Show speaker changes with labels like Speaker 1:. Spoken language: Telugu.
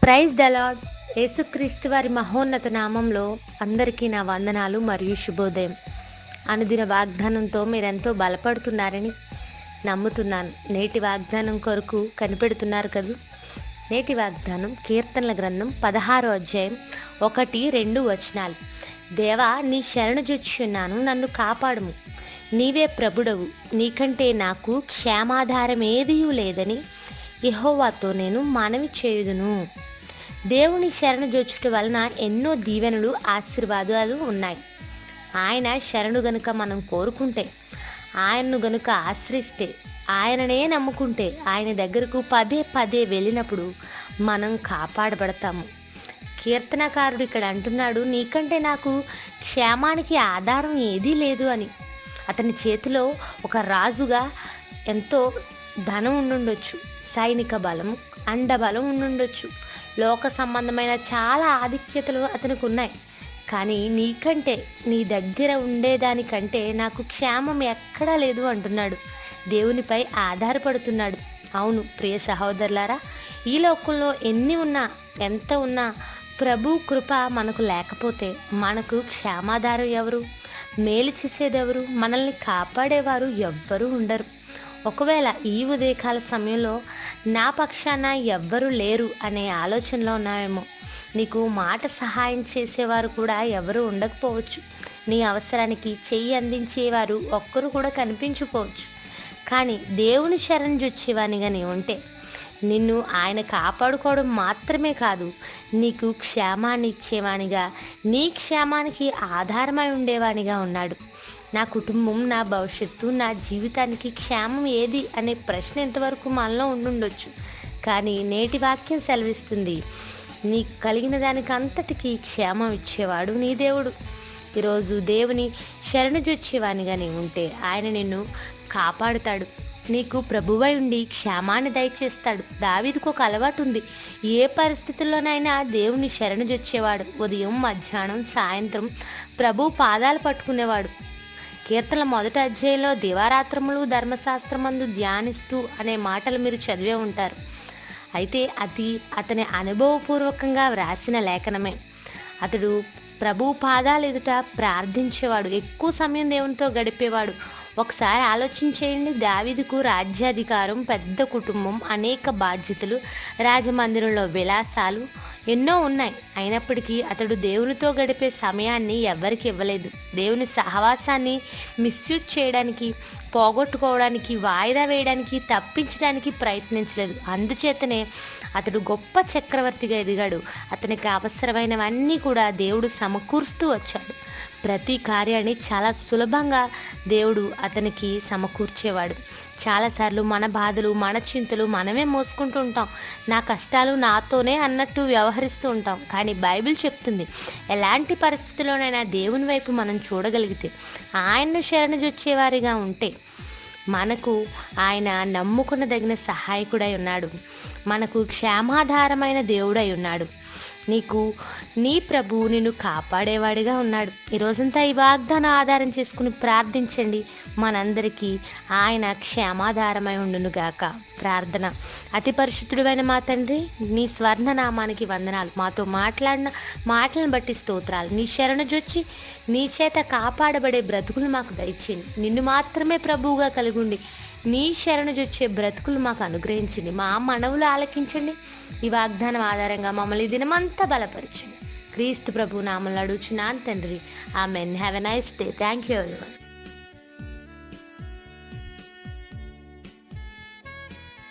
Speaker 1: Praise the lord. యేసుక్రీస్తు వారి మహోన్నత నామంలో అందరికీ నా వందనాలు మరియు శుభోదయం. అనుదిన వాగ్దానంతో మీరెంతో బలపడుతున్నారని నమ్ముతున్నాను. నేటి వాగ్దానం కొరకు కనిపెడుతున్నారు కదూ. నేటి వాగ్దానం కీర్తనల గ్రంథం 16వ అధ్యాయం 1-2 వచనాలు. దేవా, నీ శరణుజొచ్చున్నాను, నన్ను కాపాడుము. నీవే ప్రభుడవు, నీకంటే నాకు క్షేమాధారమేదియూ లేదని యెహోవాతో నేను మనవి చేయుదును. దేవుని శరణు జొచ్చుట వలన ఎన్నో దీవెనలు, ఆశీర్వాదాలు ఉన్నాయి. ఆయన శరణు గనుక మనం కోరుకుంటే, ఆయన్ను గనుక ఆశ్రయిస్తే, ఆయననే నమ్ముకుంటే, ఆయన దగ్గరకు పదే పదే వెళ్ళినప్పుడు మనం కాపాడబడతాము. కీర్తనకారుడు ఇక్కడ అంటున్నాడు, నీకంటే నాకు క్షేమానికి ఆధారం ఏదీ లేదు అని. అతని చేతిలో ఒక రాజుగా ఎంతో ధనం ఉండుండొచ్చు, సైనిక బలం, అండబలం ఉండుండొచ్చు, లోక సంబంధమైన చాలా ఆధిక్యతలు అతనికి ఉన్నాయి. కానీ నీకంటే, నీ దగ్గర ఉండేదానికంటే నాకు క్షేమం ఎక్కడా లేదు అంటున్నాడు. దేవునిపై ఆధారపడుతున్నాడు. అవును ప్రియ సహోదరులారా, ఈ లోకంలో ఎన్ని ఉన్నా, ఎంత ఉన్నా, ప్రభు కృప మనకు లేకపోతే మనకు క్షేమాధారం ఎవరు? మేలు చేసేదెవరు? మనల్ని కాపాడేవారు ఎవ్వరూ ఉండరు. ఒకవేళ ఈ ఉదయకాల సమయంలో నా పక్షాన ఎవ్వరూ లేరు అనే ఆలోచనలో ఉన్నావేమో. నీకు మాట సహాయం చేసేవారు కూడా ఎవరు ఉండకపోవచ్చు. నీ అవసరానికి చెయ్యి అందించేవారు ఒక్కరు కూడా కనిపించకపోవచ్చు. కానీ దేవుని శరణుజొచ్చేవానిగా నీ ఉంటే, నిన్ను ఆయన కాపాడుకోవడం మాత్రమే కాదు, నీకు క్షేమాన్ని ఇచ్చేవానిగా, నీ క్షేమానికి ఆధారమై ఉండేవానిగా ఉన్నాడు. నా కుటుంబం, నా భవిష్యత్తు, నా జీవితానికి క్షేమం ఏది అనే ప్రశ్న ఎంతవరకు మనలో ఉండుండొచ్చు. కానీ నేటి వాక్యం సెలవిస్తుంది, నీకు కలిగిన దానికి అంతటికీ క్షేమం ఇచ్చేవాడు నీ దేవుడు. ఈరోజు దేవుని శరణుజొచ్చేవానిగా నీ ఉంటే ఆయన నిన్ను కాపాడుతాడు. నీకు ప్రభువై ఉండి క్షేమాన్ని దయచేస్తాడు. దావీదుకు ఒక అలవాటు ఉంది. ఏ పరిస్థితుల్లోనైనా దేవుని శరణుజొచ్చేవాడు. ఉదయం, మధ్యాహ్నం, సాయంత్రం ప్రభు పాదాలు పట్టుకునేవాడు. కీర్తనల 1వ అధ్యాయంలో దివారాత్రములు ధర్మశాస్త్రమందు ధ్యానిస్తూ అనే మాటలు మీరు చదివే ఉంటారు. అయితే అది అతని అనుభవపూర్వకంగా వ్రాసిన లేఖనమే. అతడు ప్రభు పాదాలు ఎదుట ప్రార్థించేవాడు, ఎక్కువ సమయం దేవునితో గడిపేవాడు. ఒకసారి ఆలోచించేయండి, దావీదుకు రాజ్యాధికారం, పెద్ద కుటుంబం, అనేక బాధ్యతలు, రాజమందిరంలో విలాసాలు ఎన్నో ఉన్నాయి. అయినప్పటికీ అతడు దేవునితో గడిపే సమయాన్ని ఎవరికి ఇవ్వలేదు. దేవుని సహవాసాన్ని మిస్యూజ్ చేయడానికి, పోగొట్టుకోవడానికి, వాయిదా వేయడానికి, తప్పించడానికి ప్రయత్నించలేదు. అందుచేతనే అతడు గొప్ప చక్రవర్తిగా ఎదిగాడు. అతనికి అవసరమైనవన్నీ కూడా దేవుడు సమకూరుస్తూ వచ్చాడు. ప్రతి కార్యాన్ని చాలా సులభంగా దేవుడు అతనికి సమకూర్చేవాడు. చాలాసార్లు మన బాధలు, మన చింతలు మనమే మోసుకుంటూ ఉంటాం. నా కష్టాలు నాతోనే అన్నట్టు వ్యవహరిస్తూ ఉంటాం. కానీ బైబిల్ చెప్తుంది, ఎలాంటి పరిస్థితుల్లోనైనా దేవుని వైపు మనం చూడగలిగితే, ఆయన్ను శరణుజొచ్చేవారిగా ఉంటే, మనకు ఆయన నమ్ముకునదగిన సహాయకుడై ఉన్నాడు. మనకు క్షేమాధారమైన దేవుడై ఉన్నాడు. నీకు నీ ప్రభువు నిన్ను కాపాడేవాడిగా ఉన్నాడు. ఈరోజంతా ఈ వాగ్దానం ఆధారం చేసుకుని ప్రార్థించండి. మనందరికీ ఆయన క్షేమాధారమై ఉండునుగాక. ప్రార్థన. అతి పరిశుద్ధుడైన మా తండ్రి, నీ స్వర్ణనామానికి వందనాలు. మాతో మాట్లాడిన మాటలను బట్టి స్తోత్రాలు. నీ శరణుజొచ్చి నీ చేత కాపాడబడే బ్రతుకులు మాకు దయచేయండి. నిన్ను మాత్రమే ప్రభువుగా కలిగుండి నీ శరణుజొచ్చే బ్రతుకులు మాకు అనుగ్రహించండి. మా మనవులు ఆలకించండి. ఈ వాగ్దానం ఆధారంగా మమ్మల్ని దినమంతా బలపరచండి. క్రీస్తు ప్రభు నామములో అడుగుచున్నాను తండ్రి. Amen. Have a nice day. Thank you everyone.